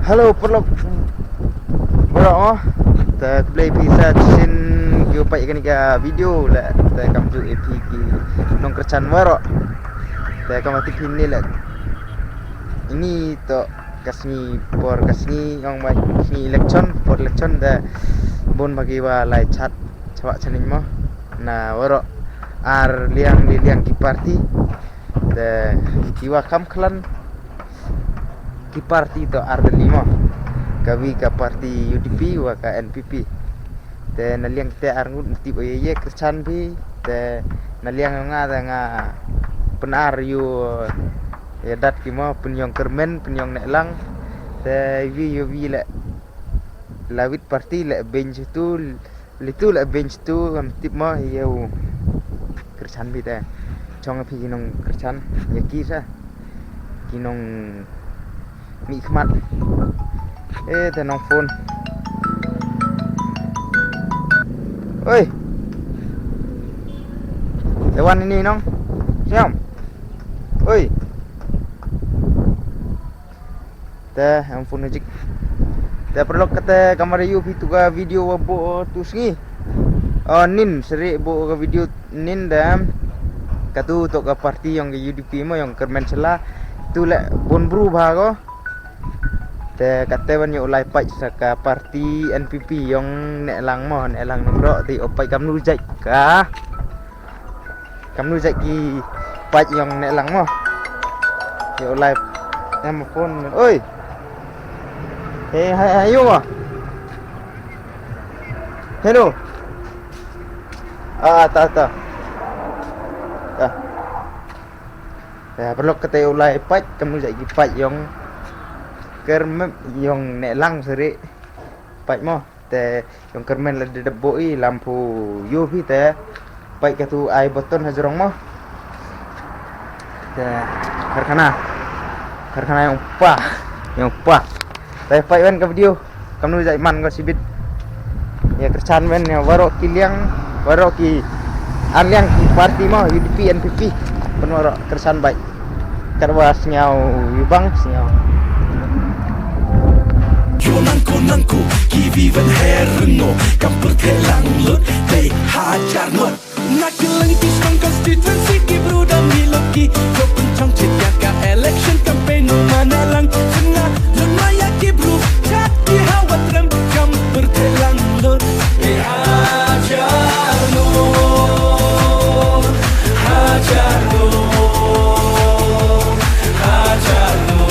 Halo perlu bro ta play bisa sin kyo pai kan ka video la ta kam ju ep ki nong kercan bro ta kam ati pinni la ini to kasni yang mai ni election for election da bon bagi wa lai chat cawa chaning mo na bro ar liang ki party da kiwa kam klan ki party to ardeni mo kawi ka party UDP wa ka NPP te naliang te arngut mesti boye kercan bi te naliang nga penar yu ya dat ki mo penyong kermen penyong neklang te wi le lawit party le bench tu litu le bench tu mesti mo yeu kercan bi te chong pi nong kercan ya kisa kinong mi khmat te nong phone oi dewan ini nong siam oi te ang phone jik te perlu kata kamera yu pitu ka video bo tu singi nin seri bo ka video nin dam katu to ka party yang UDP mo yang kermen sela tu le bon bru ba ko te kate ban yo lai pai saka party NPP yang nek lang mo nek lang nro ti opai kam nu jai ka kam nu jai ki pai yang nek lang mo yo lai em phone oi hey ayo mo hello ta perlu kate yo lai pai kam nu jai ki pai yang kermen yang nek lang seri pai mo te yang kermen la de boi lampu UV te pai ka tu ai button hajrong mo te karkhana yang pa te pai wen ka video kamu jai man ko sibit ya kercan men ya waro kiliang waro ki aliang ki party mo UDP NPP penwaro kercan baik karwas nyau yubang nyau Nangku kiwi van herno kamper telang lut they hajar not nak lang ti song constituency ki bruda miloki ko pencang cita ka election campaign mana lang sena lumaya ki bru chat ki hawat ram kamper telang lut they hajar no hajar no hajar no